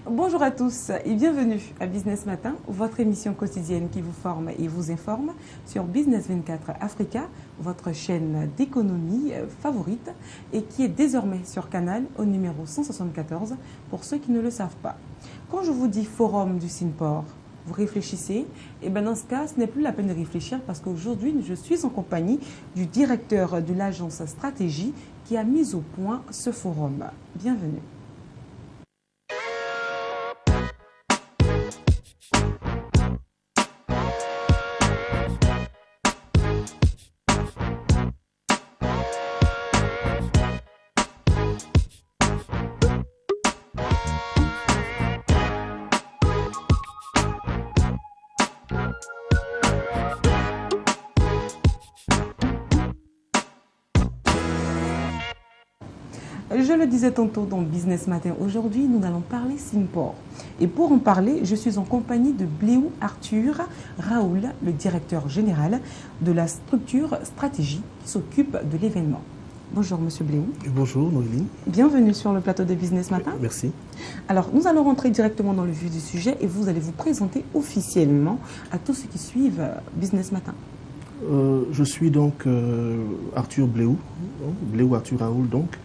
Bonjour à tous et bienvenue à Business Matin, votre émission quotidienne qui vous forme et vous informe sur Business 24 Africa, votre chaîne d'économie favorite et qui est désormais sur Canal au numéro 174 pour ceux qui ne le savent pas. Quand je vous dis forum du Sinpor, vous réfléchissez, et bien dans ce cas, ce n'est plus la peine de réfléchir parce qu'aujourd'hui, je suis en compagnie du directeur de l'agence Stratégie qui a mis au point ce forum. Bienvenue. Je le disais tantôt dans Business Matin, aujourd'hui nous allons parler Sinpor. Et pour en parler, je suis en compagnie de Bléou Arthur Raoul, le directeur général de la structure Stratégie qui s'occupe de l'événement. Bonjour Monsieur Bléou. Bonjour Noéline. Bienvenue sur le plateau de Business Matin. Merci. Alors nous allons rentrer directement dans le vif du sujet et vous allez vous présenter officiellement à tous ceux qui suivent Business Matin. Je suis donc Arthur Bléou, Bléou Arthur Raoul donc.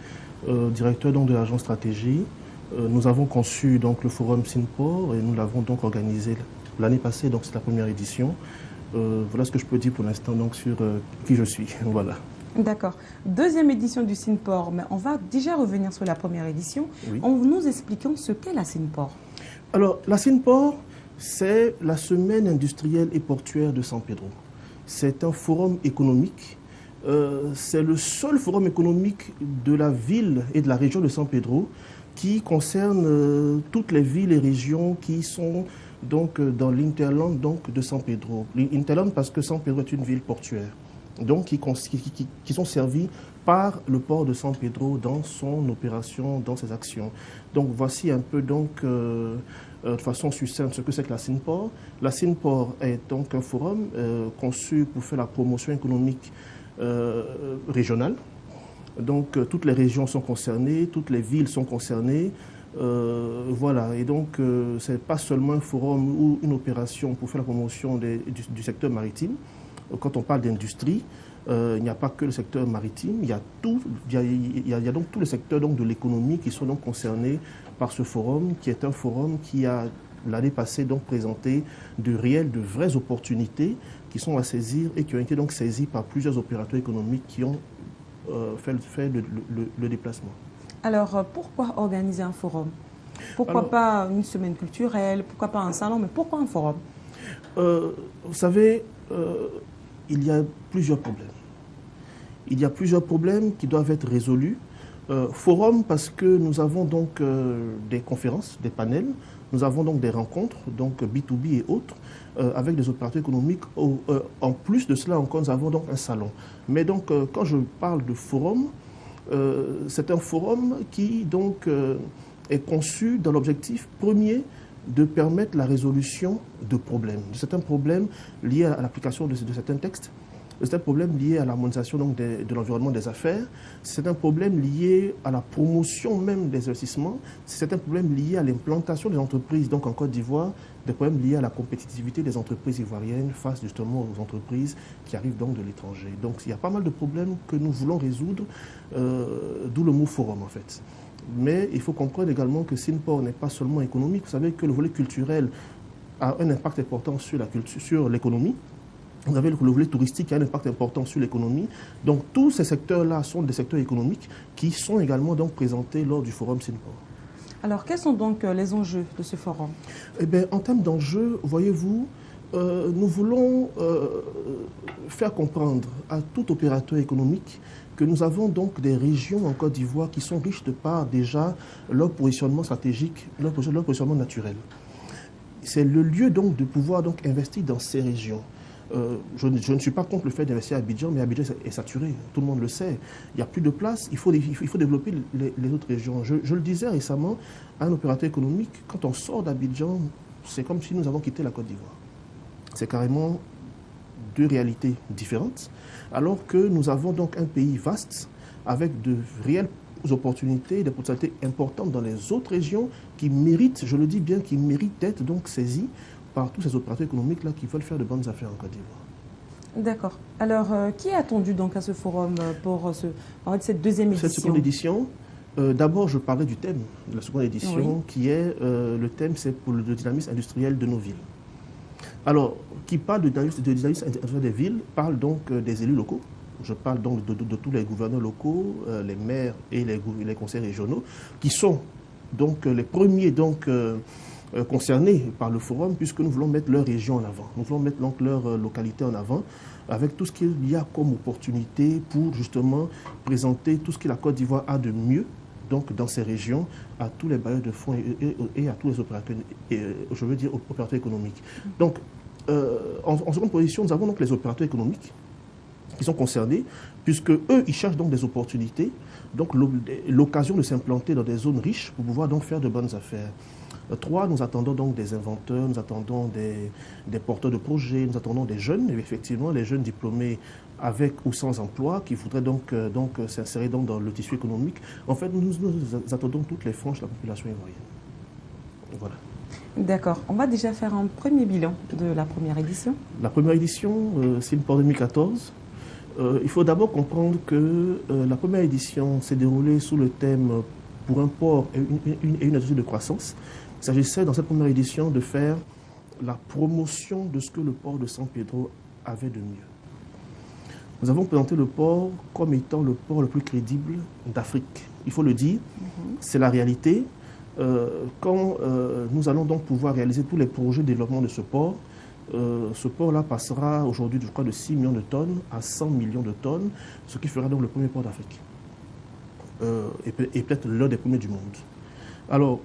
Directeur donc, de l'agence Stratégie. Nous avons conçu donc, le forum Sinpor et nous l'avons donc organisé l'année passée, donc c'est la première édition. Voilà ce que je peux dire pour l'instant donc, sur qui je suis. Voilà. D'accord. Deuxième édition du Sinpor, mais on va déjà revenir sur la première édition en nous expliquant ce qu'est la Sinpor. Alors, la Sinpor, c'est la semaine industrielle et portuaire de San Pedro. C'est un forum économique. C'est le seul forum économique de la ville et de la région de San Pedro qui concerne toutes les villes et régions qui sont donc dans l'interland donc de San Pedro. L'interland parce que San Pedro est une ville portuaire, donc qui sont servis par le port de San Pedro dans son opération, dans ses actions. Donc voici un peu donc de façon succincte ce que c'est que la Sinpor. La Sinpor est donc un forum conçu pour faire la promotion économique régionale. Donc toutes les régions sont concernées, toutes les villes sont concernées. Voilà, et donc ce n'est pas seulement un forum ou une opération pour faire la promotion du secteur maritime. Quand on parle d'industrie, il n'y a pas que le secteur maritime, il y a donc tous les secteurs donc, de l'économie qui sont donc concernés par ce forum, qui est un forum qui a l'année passée donc présenté de vraies opportunités qui sont à saisir et qui ont été donc saisies par plusieurs opérateurs économiques qui ont fait le déplacement. Alors, pourquoi organiser un forum? Pourquoi pas une semaine culturelle? Pourquoi pas un salon? Mais pourquoi un forum? Vous savez, il y a plusieurs problèmes. Il y a plusieurs problèmes qui doivent être résolus. Forum parce que nous avons donc des conférences, des panels, nous avons donc des rencontres, donc B2B et autres, avec des opérateurs économiques. En plus de cela encore, nous avons donc un salon. Mais donc, quand je parle de forum, c'est un forum qui donc est conçu dans l'objectif premier de permettre la résolution de problèmes, de certains problèmes liés à l'application de certains textes. C'est un problème lié à l'harmonisation de l'environnement des affaires. C'est un problème lié à la promotion même des investissements. C'est un problème lié à l'implantation des entreprises, donc en Côte d'Ivoire, des problèmes liés à la compétitivité des entreprises ivoiriennes face justement aux entreprises qui arrivent donc de l'étranger. Donc il y a pas mal de problèmes que nous voulons résoudre, d'où le mot forum en fait. Mais il faut comprendre également que Sinpor n'est pas seulement économique. Vous savez que le volet culturel a un impact important sur l'économie. Vous avez le volet touristique qui a un impact important sur l'économie. Donc tous ces secteurs-là sont des secteurs économiques qui sont également donc présentés lors du forum Sinpor. Alors quels sont donc les enjeux de ce forum? Eh bien, en termes d'enjeux, voyez-vous, nous voulons faire comprendre à tout opérateur économique que nous avons donc des régions en Côte d'Ivoire qui sont riches de par déjà leur positionnement stratégique, leur positionnement naturel. C'est le lieu donc de pouvoir donc investir dans ces régions. Je ne suis pas contre le fait d'investir à Abidjan, mais Abidjan est saturé, tout le monde le sait. Il n'y a plus de place, il faut développer les autres régions. Je le disais récemment à un opérateur économique, quand on sort d'Abidjan, c'est comme si nous avons quitté la Côte d'Ivoire. C'est carrément deux réalités différentes, alors que nous avons donc un pays vaste, avec de réelles opportunités, des potentialités importantes dans les autres régions qui méritent, je le dis bien, qui méritent d'être donc saisies par tous ces opérateurs économiques là qui veulent faire de bonnes affaires en Côte d'Ivoire. D'accord. Alors, qui est attendu donc à ce forum pour cette deuxième édition? Cette seconde édition, d'abord je parlais du thème de la seconde édition, oui, qui est, le thème c'est pour le dynamisme industriel de nos villes. Alors, qui parle de dynamisme industriel des villes, parle donc des élus locaux. Je parle donc de tous les gouverneurs locaux, les maires et les conseils régionaux, qui sont donc les premiers donc, concernés par le forum, puisque nous voulons mettre leur région en avant. Nous voulons mettre donc leur localité en avant, avec tout ce qu'il y a comme opportunité pour justement présenter tout ce que la Côte d'Ivoire a de mieux donc, dans ces régions, à tous les bailleurs de fonds et à tous les opérateurs, je veux dire opérateurs économiques. Donc, en seconde position, nous avons donc les opérateurs économiques qui sont concernés, puisque eux, ils cherchent donc des opportunités, donc l'occasion de s'implanter dans des zones riches pour pouvoir donc faire de bonnes affaires. 3, nous attendons donc des inventeurs, nous attendons des porteurs de projets, nous attendons des jeunes, effectivement, les jeunes diplômés avec ou sans emploi, qui voudraient donc s'insérer donc dans le tissu économique. En fait, nous attendons toutes les franges de la population ivoirienne. Voilà. D'accord. On va déjà faire un premier bilan de la première édition. La première édition, c'est une port 2014. Il faut d'abord comprendre que la première édition s'est déroulée sous le thème « Pour un port et une industrie de croissance ». Il s'agissait dans cette première édition de faire la promotion de ce que le port de San Pedro avait de mieux. Nous avons présenté le port comme étant le port le plus crédible d'Afrique. Il faut le dire, c'est la réalité. Quand nous allons donc pouvoir réaliser tous les projets de développement de ce port-là passera aujourd'hui, je crois, de 6 millions de tonnes à 100 millions de tonnes, ce qui fera donc le premier port d'Afrique. Et peut-être l'un des premiers du monde. Alors,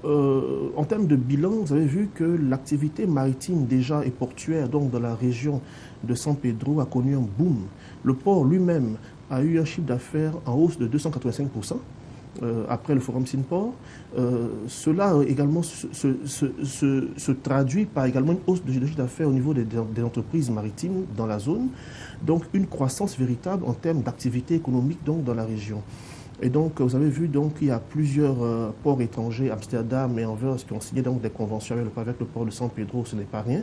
en termes de bilan, vous avez vu que l'activité maritime déjà et portuaire donc dans la région de San Pedro a connu un boom. Le port lui-même a eu un chiffre d'affaires en hausse de 285%. Après le forum Sinport, cela également se traduit par également une hausse de chiffre d'affaires au niveau des entreprises maritimes dans la zone, donc une croissance véritable en termes d'activité économique donc dans la région. Et donc, vous avez vu donc qu'il y a plusieurs ports étrangers, Amsterdam et Anvers, qui ont signé donc des conventions avec le port de San Pedro, ce n'est pas rien.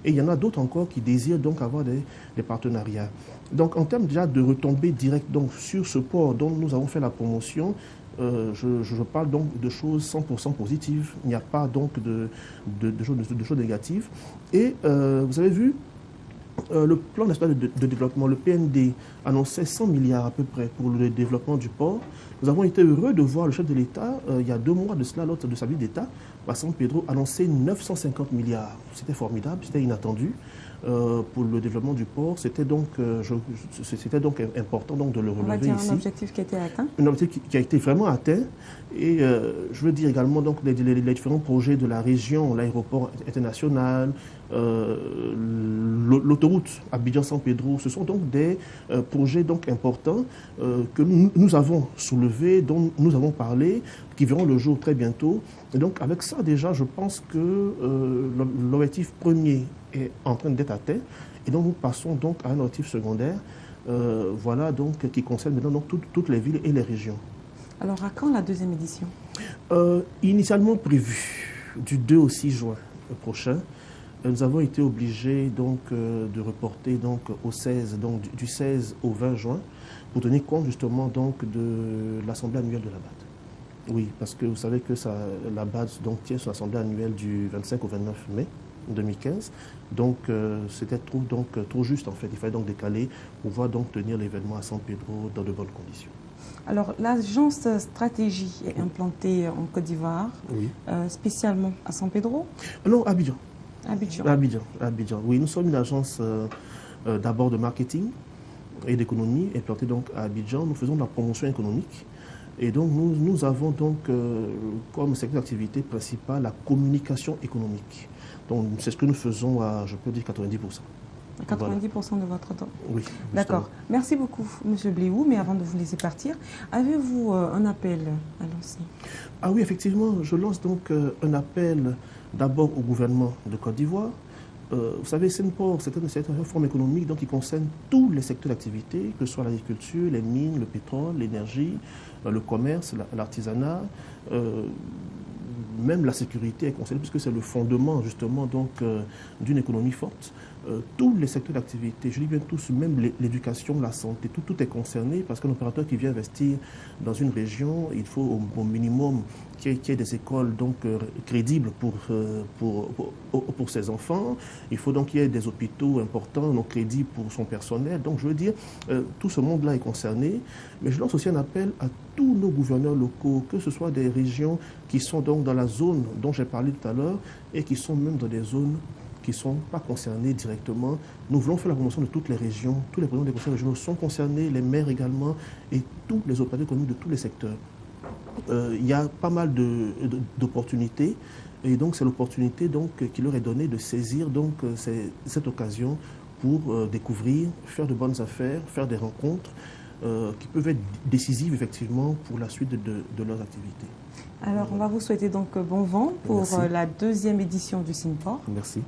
Et il y en a d'autres encore qui désirent donc avoir des partenariats. Donc, en termes déjà de retombées directes donc, sur ce port dont nous avons fait la promotion, je parle donc de choses 100% positives. Il n'y a pas donc de choses négatives. Et vous avez vu, le plan de développement, le PND, annonçait 100 milliards à peu près pour le développement du port. Nous avons été heureux de voir le chef de l'État, il y a 2 mois de cela, lors de sa visite d'État, à San Pedro, annoncer 950 milliards. C'était formidable, c'était inattendu. Pour le développement du port, c'était donc important donc de le relever. On va dire ici. Un objectif qui a été atteint. Un objectif qui a été vraiment atteint. Et je veux dire également donc les différents projets de la région, l'aéroport international, l'autoroute Abidjan-San Pedro, ce sont donc des projets donc importants que nous avons soulevés, dont nous avons parlé, qui verront le jour très bientôt. Et donc avec ça déjà, je pense que l'objectif premier est en train d'être atteint. Et donc nous passons donc à un objectif secondaire, voilà donc qui concerne maintenant donc toutes les villes et les régions. Alors à quand la deuxième édition? Initialement prévu du 2 au 6 juin prochain. Nous avons été obligés donc de reporter donc au 16, donc du 16 au 20 juin, pour tenir compte justement donc de l'assemblée annuelle de la BAD. Oui, parce que vous savez que la BAD donc tient son assemblée annuelle du 25 au 29 mai 2015. Donc c'était trop juste en fait. Il fallait donc décaler pour pouvoir donc tenir l'événement à San Pedro dans de bonnes conditions. Alors, l'agence stratégie est implantée en Côte d'Ivoire, oui. Spécialement à San Pedro? Non, à Abidjan. Abidjan. Oui, nous sommes une agence d'abord de marketing et d'économie implantée donc à Abidjan. Nous faisons de la promotion économique. Et donc, nous avons donc comme secteur d'activité principal la communication économique. Donc, c'est ce que nous faisons à, je peux dire, 90%. 90% voilà. De votre temps. Oui. D'accord. Merci beaucoup, M. Bléou. Mais avant de vous laisser partir, avez-vous un appel à lancer? Ah oui, effectivement, je lance donc un appel d'abord au gouvernement de Côte d'Ivoire. Vous savez, Sinport, c'est une forme économique donc, qui concerne tous les secteurs d'activité, que ce soit l'agriculture, les mines, le pétrole, l'énergie, le commerce, l'artisanat, même la sécurité est concernée, puisque c'est le fondement justement donc d'une économie forte. Tous les secteurs d'activité, je dis bien tous, même l'éducation, la santé, tout est concerné, parce qu'un opérateur qui vient investir dans une région, il faut au minimum qu'il y ait des écoles donc crédibles pour ses enfants. Il faut donc qu'il y ait des hôpitaux importants, donc crédibles pour son personnel. Donc je veux dire, tout ce monde-là est concerné. Mais je lance aussi un appel à tous nos gouverneurs locaux, que ce soit des régions qui sont donc dans la zone dont j'ai parlé tout à l'heure et qui sont même dans des zones qui ne sont pas concernés directement. Nous voulons faire la promotion de toutes les régions. Tous les présidents des conseils régionaux sont concernés, les maires également, et tous les opérateurs économiques de tous les secteurs. Il y a pas mal d'opportunités, et donc c'est l'opportunité qui leur est donnée de saisir donc, cette occasion pour découvrir, faire de bonnes affaires, faire des rencontres qui peuvent être décisives effectivement pour la suite de leurs activités. Alors on va vous souhaiter donc bon vent pour la 2e édition du Synport. Merci.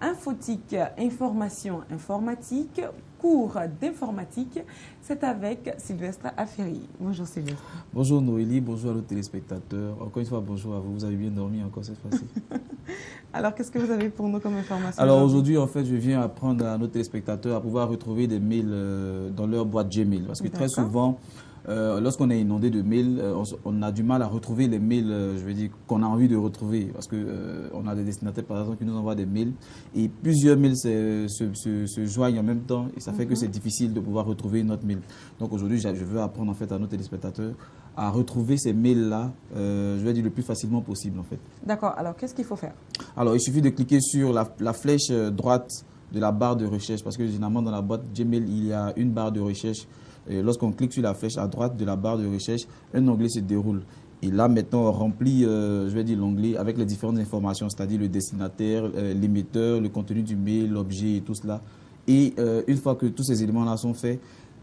Infotique, information informatique, cours d'informatique, c'est avec Sylvestre Aferi. Bonjour Sylvestre. Bonjour Noélie, bonjour à nos téléspectateurs. Encore une fois, bonjour à vous. Vous avez bien dormi encore cette fois-ci. Alors, qu'est-ce que vous avez pour nous comme information? Alors aujourd'hui, en fait, je viens apprendre à nos téléspectateurs à pouvoir retrouver des mails dans leur boîte Gmail. Parce que très souvent, lorsqu'on est inondé de mails, on a du mal à retrouver les mails, je veux dire, qu'on a envie de retrouver. Parce que on a des destinataires, par exemple, qui nous envoient des mails et plusieurs mails se joignent en même temps et ça fait que c'est difficile de pouvoir retrouver notre mail. Donc aujourd'hui, je veux apprendre en fait à nos téléspectateurs à retrouver ces mails-là, je vais dire le plus facilement possible en fait. D'accord, alors qu'est-ce qu'il faut faire? Alors il suffit de cliquer sur la flèche droite de la barre de recherche parce que généralement dans la boîte Gmail, il y a une barre de recherche. Lorsqu'on clique sur la flèche à droite de la barre de recherche, un onglet se déroule. Et là, maintenant, on remplit, je vais dire, l'onglet avec les différentes informations, c'est-à-dire le destinataire, l'émetteur, le contenu du mail, l'objet et tout cela. Et une fois que tous ces éléments-là sont faits,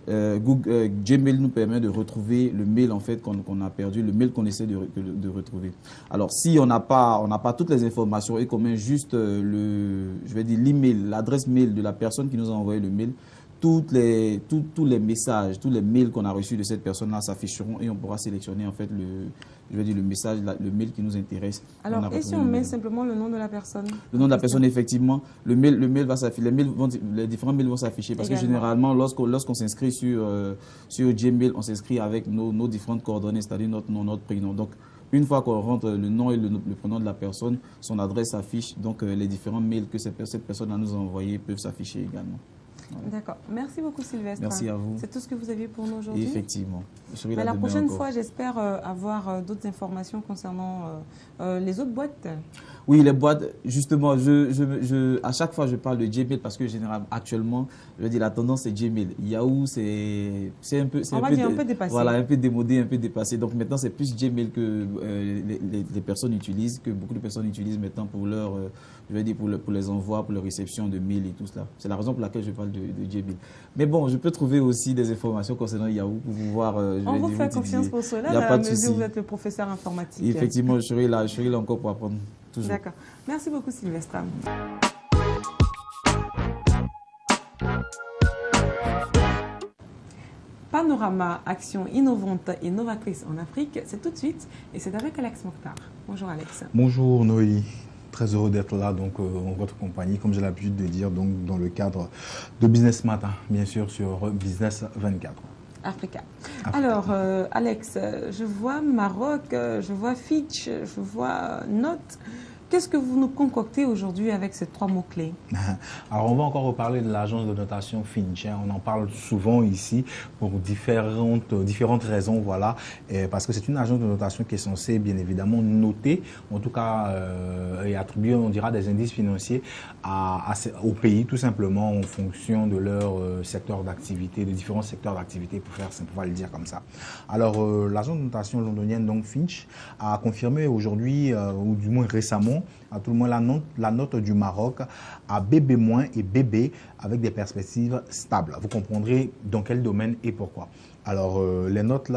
Gmail nous permet de retrouver le mail en fait qu'on a perdu, le mail qu'on essaie de retrouver. Alors si on n'a pas toutes les informations et qu'on met juste je vais dire l'email, l'adresse mail de la personne qui nous a envoyé le mail, tous les messages, tous les mails qu'on a reçus de cette personne-là s'afficheront et on pourra sélectionner en fait le message, le mail qui nous intéresse. Alors, et si on met simplement le nom de la personne? Le nom de la personne, effectivement, le mail va s'afficher, les différents mails vont s'afficher parce que généralement, lorsqu'on s'inscrit sur Gmail, on s'inscrit avec nos différentes coordonnées, c'est-à-dire notre nom, notre prénom. Donc, une fois qu'on rentre le nom et le prénom de la personne, son adresse s'affiche. Donc, les différents mails que cette personne nous a envoyés peuvent s'afficher également. Voilà. D'accord. Merci beaucoup Sylvestre. Merci à vous. C'est tout ce que vous aviez pour nous aujourd'hui? Effectivement. Mais la prochaine fois, j'espère avoir d'autres informations concernant les autres boîtes. Oui, les boîtes, justement, à chaque fois, je parle de Gmail parce que généralement, actuellement, je veux dire, la tendance, c'est Gmail. Yahoo, c'est un peu dépassé. Voilà, un peu démodé, un peu dépassé. Donc maintenant, c'est plus Gmail que les personnes utilisent, que beaucoup de personnes utilisent maintenant pour leur, je veux dire, pour les envois, pour la réception de mails et tout cela. C'est la raison pour laquelle je parle de Gmail. Mais bon, je peux trouver aussi des informations concernant Yahoo pour pouvoir. On vous fait confiance pour cela, à la mesure où vous êtes le professeur informatique. Effectivement, je serai là encore pour apprendre. D'accord. Merci beaucoup, Sylvestre. Panorama, action innovante et novatrice en Afrique, c'est tout de suite et c'est avec Alex Mokhtar. Bonjour Alex. Bonjour Noélie. Très heureux d'être là donc, en votre compagnie, comme j'ai l'habitude de dire, donc, dans le cadre de Business Matin, bien sûr, sur Business 24. Africa. Alors, Alex, je vois Maroc, je vois Fitch, je vois Note. Qu'est-ce que vous nous concoctez aujourd'hui avec ces 3 mots-clés? Alors, on va encore reparler de l'agence de notation Fitch. On en parle souvent ici pour différentes raisons, voilà. Parce que c'est une agence de notation qui est censée, bien évidemment, noter, en tout cas, et attribuer, on dira, des indices financiers au pays, tout simplement, en fonction de leur secteur d'activité, de différents secteurs d'activité, pour pouvoir le dire comme ça. Alors, l'agence de notation londonienne, donc Fitch, a confirmé aujourd'hui, ou du moins récemment, donnons à tout le monde la note du Maroc à BB- et BB avec des perspectives stables. Vous comprendrez dans quel domaine et pourquoi. Alors,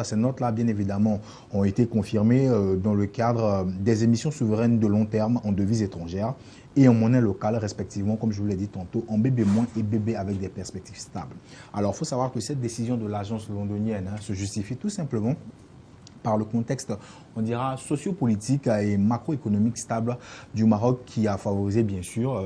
ces notes-là, bien évidemment, ont été confirmées dans le cadre des émissions souveraines de long terme en devises étrangères et en monnaie locale, respectivement, comme je vous l'ai dit tantôt, en BB- et BB avec des perspectives stables. Alors, il faut savoir que cette décision de l'agence londonienne se justifie tout simplement par le contexte, on dira, sociopolitique et macroéconomique stable du Maroc qui a favorisé, bien sûr,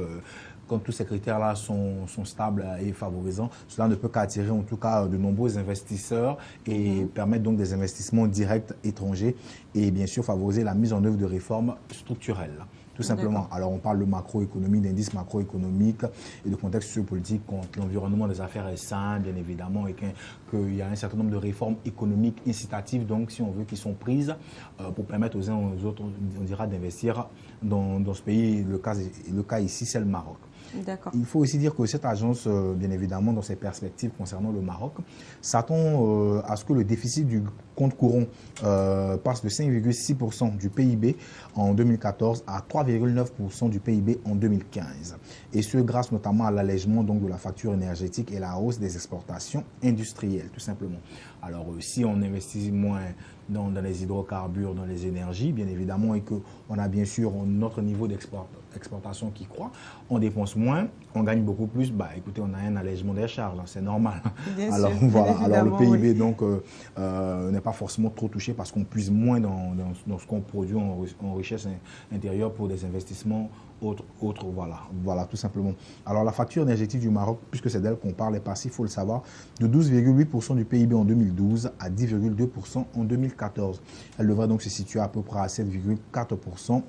quand tous ces critères-là sont stables et favorisants, cela ne peut qu'attirer en tout cas de nombreux investisseurs et permettre donc des investissements directs étrangers et bien sûr favoriser la mise en œuvre de réformes structurelles. Tout simplement. Alors, on parle de macroéconomie, d'indices macroéconomiques et de contexte sociopolitique quand l'environnement des affaires est sain, bien évidemment, et qu'il y a un certain nombre de réformes économiques incitatives, donc, si on veut, qui sont prises pour permettre aux uns aux autres, on dira, d'investir dans ce pays. Le cas ici, c'est le Maroc. Il faut aussi dire que cette agence, bien évidemment, dans ses perspectives concernant le Maroc, s'attend à ce que le déficit du compte courant passe de 5,6% du PIB en 2014 à 3,9% du PIB en 2015. Et ce, grâce notamment à l'allègement de la facture énergétique et la hausse des exportations industrielles, tout simplement. Alors, si on investit moins dans les hydrocarbures, dans les énergies, bien évidemment, et qu'on a bien sûr notre niveau d'exportation qui croît, on dépense moins, on gagne beaucoup plus, écoutez, on a un allègement des charges, c'est normal. Alors, voilà. Alors, le PIB, donc, n'est pas forcément trop touché parce qu'on puise moins dans ce qu'on produit en richesse intérieure pour des investissements autres, voilà, tout simplement. Alors, la facture énergétique du Maroc, puisque c'est d'elle qu'on parle, est passée, il faut le savoir, de 12,8% du PIB en 2012 à 10,2% en 2014. Elle devrait donc se situer à peu près à 7,4%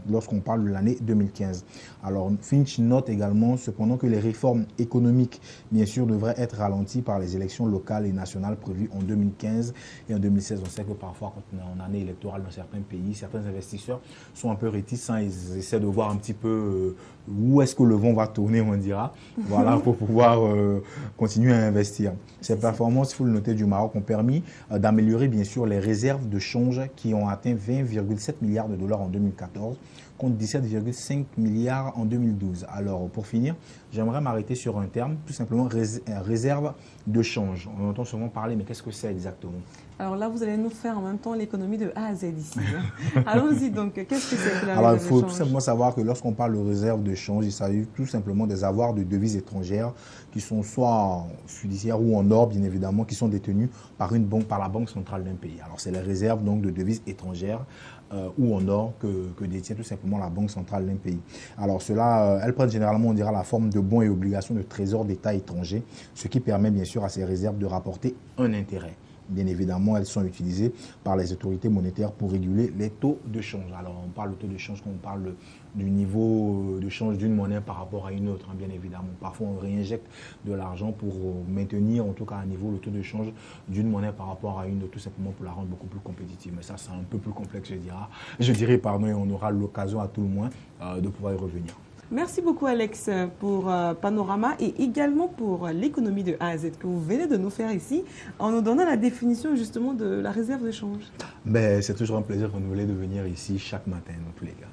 lorsqu'on parle de l'année 2015. Alors, Fitch note également cependant que les réformes économiques, bien sûr, devraient être ralenties par les élections locales et nationales prévues en 2015 et en 2016. On sait que parfois, quand on est en année électorale dans certains pays, certains investisseurs sont un peu réticents. Ils essaient de voir un petit peu où est-ce que le vent va tourner, on dira, voilà, pour pouvoir continuer à investir. Ces performances, il faut le noter, du Maroc ont permis d'améliorer, bien sûr, les réserves de change qui ont atteint 20,7 milliards de dollars en 2014 contre 17,5 milliards en 2012. Alors, pour finir, j'aimerais m'arrêter sur un terme, tout simplement réserve de change. On entend souvent parler, mais qu'est-ce que c'est exactement? Alors là, vous allez nous faire en même temps l'économie de A à Z ici. Allons-y donc, qu'est-ce que c'est que la réserve de change? Alors, il faut tout simplement savoir que lorsqu'on parle de réserve de change, il s'agit tout simplement des avoirs de devises étrangères qui sont soit fiduciaires ou en or, bien évidemment, qui sont détenus par la banque centrale d'un pays. Alors, c'est les réserves donc de devises étrangères ou en or que détient tout simplement la banque centrale d'un pays. Alors cela, elles prennent généralement, on dira, la forme de bons et obligations de trésor d'État étrangers, ce qui permet bien sûr à ces réserves de rapporter un intérêt. Bien évidemment, elles sont utilisées par les autorités monétaires pour réguler les taux de change. Alors, on parle de taux de change quand on parle du niveau de change d'une monnaie par rapport à une autre, bien évidemment. Parfois, on réinjecte de l'argent pour maintenir, en tout cas à niveau, le taux de change d'une monnaie par rapport à une autre, tout simplement pour la rendre beaucoup plus compétitive. Mais ça, c'est un peu plus complexe, je dirais, et on aura l'occasion à tout le moins de pouvoir y revenir. Merci beaucoup Alex pour Panorama et également pour l'économie de A à Z que vous venez de nous faire ici en nous donnant la définition justement de la réserve de change. C'est toujours un plaisir renouvelé de venir ici chaque matin dans tous les cas.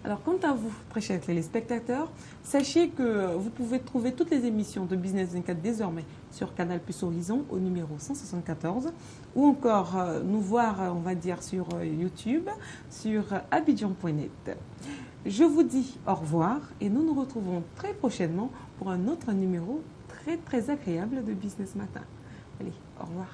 Alors quant à vous, très chers téléspectateurs, sachez que vous pouvez trouver toutes les émissions de Business 24 désormais sur Canal Plus Horizon au numéro 174 ou encore nous voir, on va dire, sur YouTube, sur abidjan.net. Je vous dis au revoir et nous nous retrouvons très prochainement pour un autre numéro très agréable de Business Matin. Allez, au revoir.